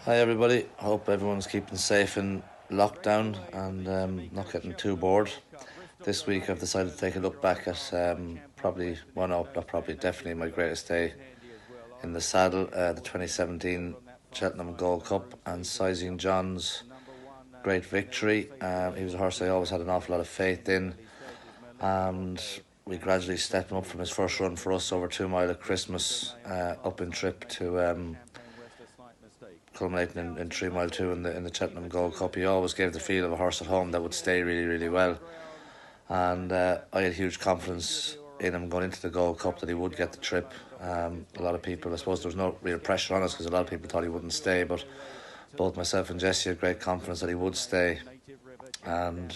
Hi everybody, hope everyone's keeping safe in lockdown and not getting too bored. This week I've decided to take a look back at probably, well no, not probably, definitely my greatest day in the saddle, the 2017 Cheltenham Gold Cup and Sizing John's great victory. He was a horse I always had an awful lot of faith in, and we gradually stepped him up from his first run for us over 2 mile at Christmas, up in trip to culminating in 3 mile 2 in the Cheltenham Gold Cup. He always gave the feel of a horse at home that would stay really, really well. And I had huge confidence in him going into the Gold Cup that he would get the trip. A lot of people, I suppose there was no real pressure on us because a lot of people thought he wouldn't stay, but both myself and Jesse had great confidence that he would stay. And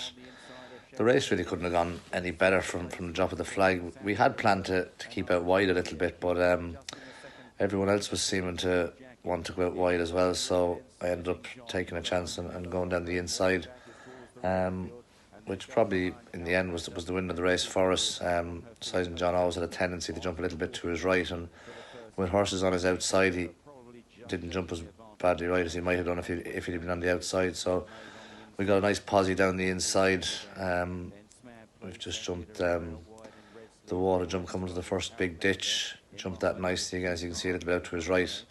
the race really couldn't have gone any better from the drop of the flag. We had planned to keep out wide a little bit, but everyone else was seeming to want to go out wide as well, so I ended up taking a chance and going down the inside, which probably in the end was the win of the race for us. Sizing John always had a tendency to jump a little bit to his right, and with horses on his outside he didn't jump as badly right as he might have done if he'd been on the outside. So we got a nice posse down the inside. We've just jumped the water jump coming to the first big ditch, jumped that nicely again, as you can see a little bit out to his right.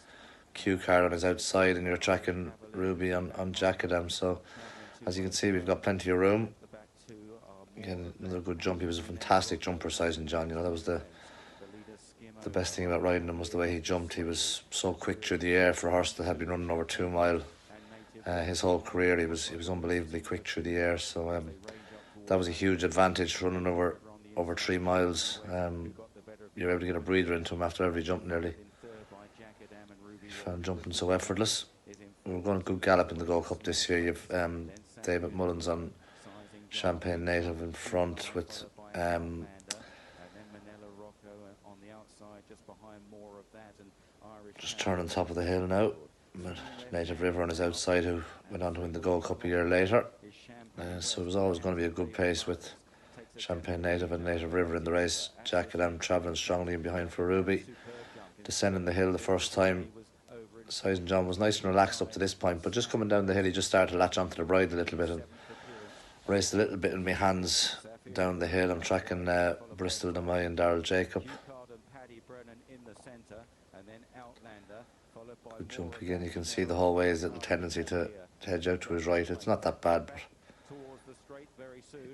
Q card on his outside, and you're tracking Ruby on Jacadam. So as you can see, we've got plenty of room. Again, another good jump. He was a fantastic jumper, Sizing John. You know, that was the best thing about riding him, was the way he jumped. He was so quick through the air for a horse that had been running over 2 mile. His whole career, he was unbelievably quick through the air. So that was a huge advantage, running over 3 miles. You're able to get a breather into him after every jump nearly. He found jumping so effortless. We're going a good gallop in the Gold Cup this year. You've David Mullins on Champagne Native in front with just turning top of the hill now. Native River on his outside, who went on to win the Gold Cup a year later. So it was always going to be a good pace with Champagne Native and Native River in the race. Jacadam travelling strongly in behind for Ruby. Descending the hill the first time, Sizing John was nice and relaxed up to this point, but just coming down the hill he just started to latch onto the bride a little bit and raced a little bit in my hands down the hill. I'm tracking Bristol Demay and Darryl Jacob. Good jump again. You can see the whole way his little tendency to hedge out to his right. It's not that bad, but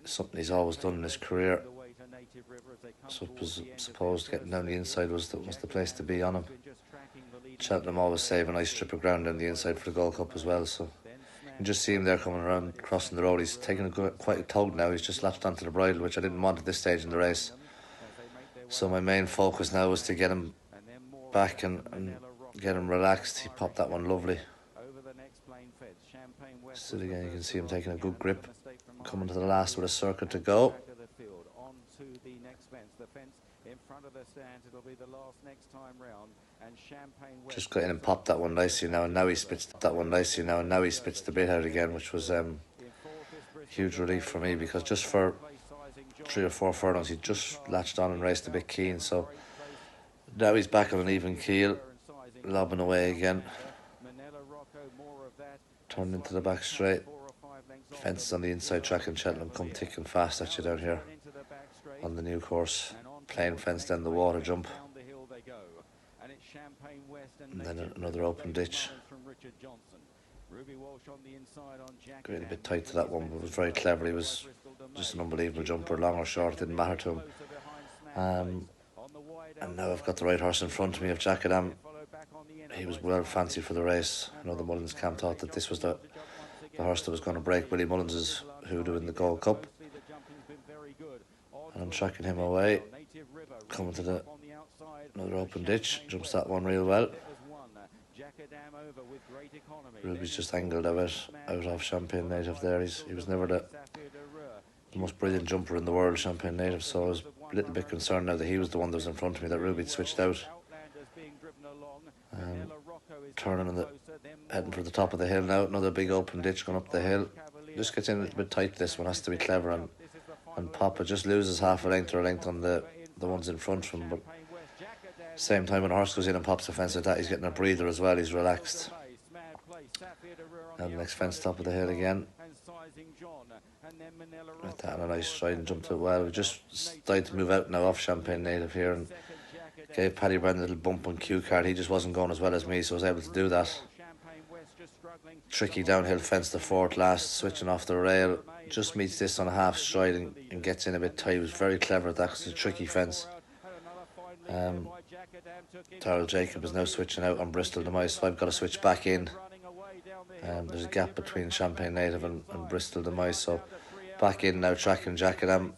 something he's always done in his career. So I suppose getting down the inside was the place to be on him. Cheltenham always save a nice strip of ground down the inside for the Gold Cup as well. So you can just see him there coming around, crossing the road. He's taking quite a tug now. He's just latched onto the bridle, which I didn't want at this stage in the race. So my main focus now was to get him back and get him relaxed. He popped that one lovely. Still again, you can see him taking a good grip, coming to the last with a circuit to go. Just got in and popped that one nicely now, and now he spits the bit out again, which was huge relief for me, because just for 3 or 4 furlongs he just latched on and raced a bit keen. So now he's back on an even keel, lobbing away again, turned into the back straight. Fences on the inside track, and Cheltenham come thick and fast at you down here on the new course. Plain fence, then the water jump, and then another open ditch. Got a bit tight to that one, but was very clever. He was just an unbelievable jumper, long or short, didn't matter to him. And now I've got the right horse in front of me of Jacadam. He was well fancied for the race. I know the Mullins camp thought that this was the horse that was going to break Willie Mullins' hoodoo in the Gold Cup. And I'm tracking him away, coming to another open ditch, jumps that one real well. Ruby's just angled a bit out of Champagne Native there. He was never the most brilliant jumper in the world, Champagne Native, so I was a little bit concerned now that he was the one that was in front of me, that Ruby'd switched out. Turning heading for the top of the hill now, another big open ditch going up the hill. Just gets in a little bit tight. This one has to be clever and pop. It just loses half a length or a length on the ones in front of him, but same time when a horse goes in and pops a fence like that, he's getting a breather as well. He's relaxed. And the next fence top of the hill again. With that and a nice stride and jumped it well. We just started to move out now off Champagne Native here and gave Paddy Brown a little bump on Q card. He just wasn't going as well as me, so I was able to do that. Tricky downhill fence the fourth last, switching off the rail. Just meets this on a half stride and gets in a bit tight. He was very clever at that because it's a tricky fence. Darrell Jacob is now switching out on Bristol Demise, so I've got to switch back in. There's a gap between Champagne Native and Bristol Demise, so back in now, tracking Jacadam.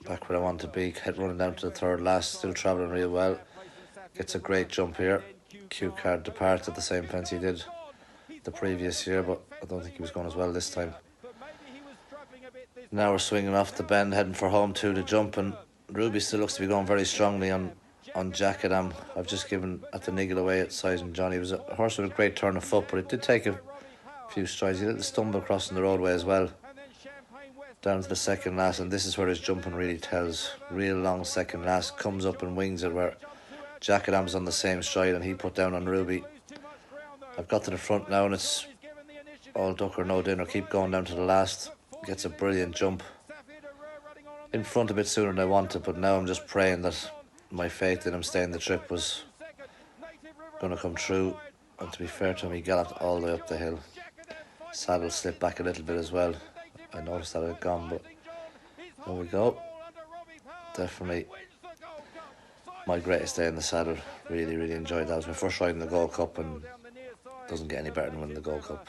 Back where I want to be, running down to the third last, still travelling real well. Gets a great jump here. Q card departs at the same fence he did the previous year, but I don't think he was going as well this time. Now we're swinging off the bend, heading for home two to jump, and Ruby still looks to be going very strongly on Jacadam. I've just given at the niggle away at Size and Johnny. It was a horse with a great turn of foot, but it did take a few strides. He did a stumble crossing the roadway as well. Down to the second last, and this is where his jumping really tells. Real long second last, comes up and wings it where Jacadam's on the same stride and he put down on Ruby. I've got to the front now and it's all duck or no dinner. Keep going down to the last. Gets a brilliant jump. In front a bit sooner than I wanted, but now I'm just praying that my faith in him staying the trip was going to come true. And to be fair to him, he galloped all the way up the hill. Saddle slipped back a little bit as well. I noticed that it had gone, but there we go. Definitely my greatest day in the saddle. Really enjoyed that. It was my first ride in the Gold Cup and doesn't get any better than winning the Gold Cup.